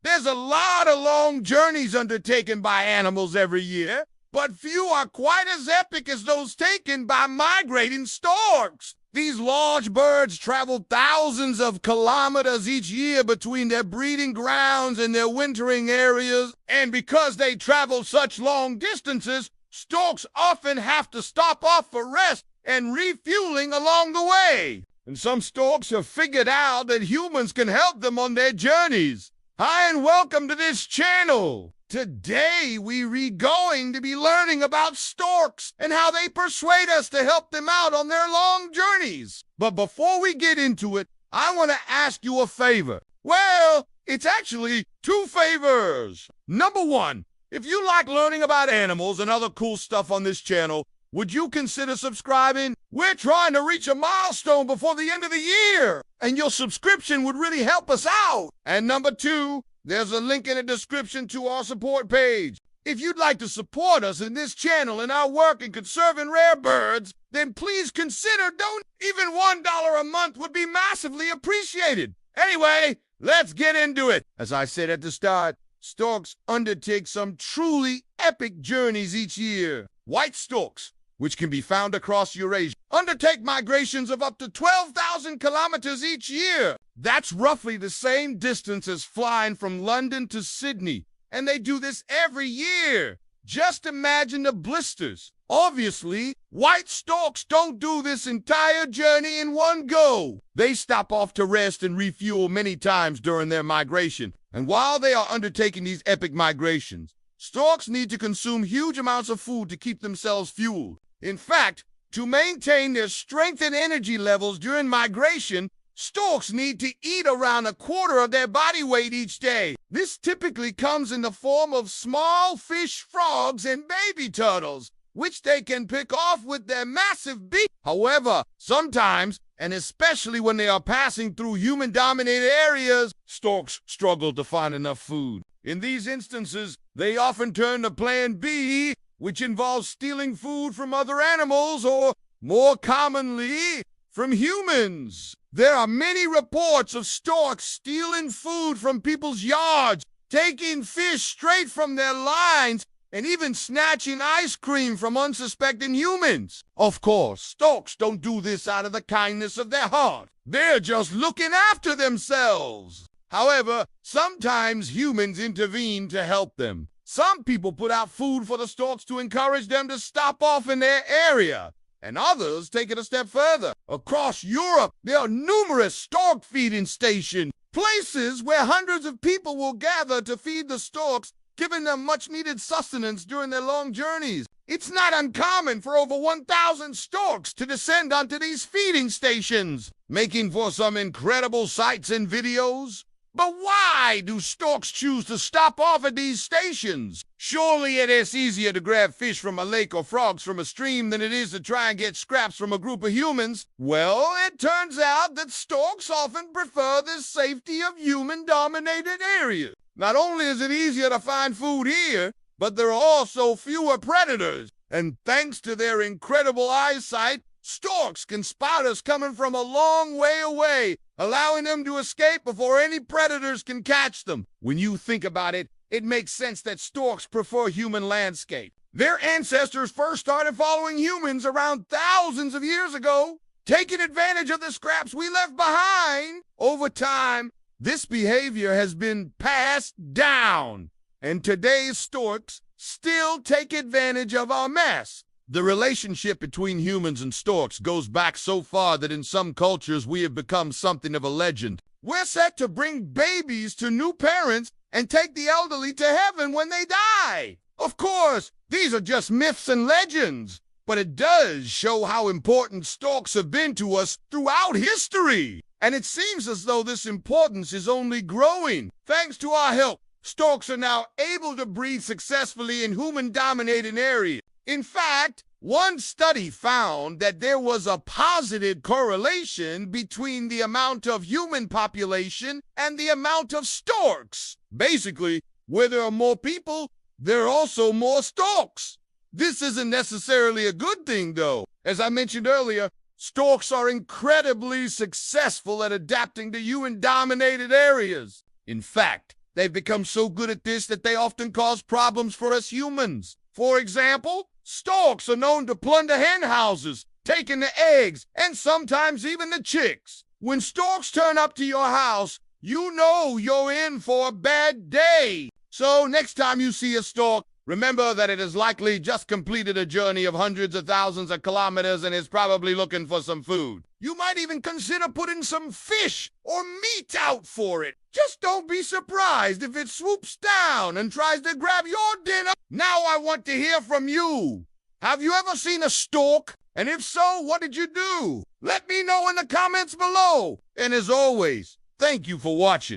There's a lot of long journeys undertaken by animals every year, but few are quite as epic as those taken by migrating storks. These large birds travel thousands of kilometers each year between their breeding grounds and their wintering areas, and because they travel such long distances, storks often have to stop off for rest and refueling along the way. And some storks have figured out that humans can help them on their journeys. Hi, and welcome to this channel. Today, we're going to be learning about storks and how they persuade us to help them out on their long journeys. But before we get into it, I want to ask you a favor. Well, it's actually two favors. Number one, if you like learning about animals and other cool stuff on this channel, would you consider subscribing? We're trying to reach a milestone before the end of the year, and your subscription would really help us out. And number two, there's a link in the description to our support page. If you'd like to support us in this channel and our work in conserving rare birds, then please consider donating. Even $1 a month would be massively appreciated. Anyway, let's get into it. As I said at the start, storks undertake some truly epic journeys each year. White storks, which can be found across Eurasia, undertake migrations of up to 12,000 kilometers each year. That's roughly the same distance as flying from London to Sydney, and they do this every year. Just imagine the blisters. Obviously, white storks don't do this entire journey in one go. They stop off to rest and refuel many times during their migration. And while they are undertaking these epic migrations, storks need to consume huge amounts of food to keep themselves fueled. In fact, to maintain their strength and energy levels during migration, storks need to eat around a quarter of their body weight each day. This typically comes in the form of small fish, frogs, and baby turtles, which they can pick off with their massive beak. However, sometimes, and especially when they are passing through human-dominated areas, storks struggle to find enough food. In these instances, they often turn to Plan B, which involves stealing food from other animals or, more commonly, from humans. There are many reports of storks stealing food from people's yards, taking fish straight from their lines, and even snatching ice cream from unsuspecting humans. Of course, storks don't do this out of the kindness of their heart. They're just looking after themselves. However, sometimes humans intervene to help them. Some people put out food for the storks to encourage them to stop off in their area, and others take it a step further. Across Europe, there are numerous stork feeding stations, places where hundreds of people will gather to feed the storks, giving them much-needed sustenance during their long journeys. It's not uncommon for over 1,000 storks to descend onto these feeding stations, making for some incredible sights and videos. But why do storks choose to stop off at these stations? Surely it is easier to grab fish from a lake or frogs from a stream than it is to try and get scraps from a group of humans. Well, it turns out that storks often prefer the safety of human-dominated areas. Not only is it easier to find food here, but there are also fewer predators. And thanks to their incredible eyesight, storks can spot us coming from a long way away, allowing them to escape before any predators can catch them. When you think about it, it makes sense that storks prefer human landscape. Their ancestors first started following humans around thousands of years ago, taking advantage of the scraps we left behind. Over time, this behavior has been passed down, and today's storks still take advantage of our mess. The relationship between humans and storks goes back so far that in some cultures we have become something of a legend. We're set to bring babies to new parents and take the elderly to heaven when they die. Of course, these are just myths and legends, but it does show how important storks have been to us throughout history. And it seems as though this importance is only growing. Thanks to our help, storks are now able to breed successfully in human-dominated areas. In fact, one study found that there was a positive correlation between the amount of human population and the amount of storks. Basically, where there are more people, there are also more storks. This isn't necessarily a good thing, though. As I mentioned earlier, storks are incredibly successful at adapting to human-dominated areas. In fact, They've become so good at this that they often cause problems for us humans. For example, storks are known to plunder hen houses, taking the eggs, and sometimes even the chicks. When storks turn up to your house, you know you're in for a bad day. So next time you see a stork, remember that it has likely just completed a journey of hundreds of thousands of kilometers and is probably looking for some food. You might even consider putting some fish or meat out for it. Just don't be surprised if it swoops down and tries to grab your dinner. Now I want to hear from you. Have you ever seen a stork? And if so, what did you do? Let me know in the comments below. And as always, thank you for watching.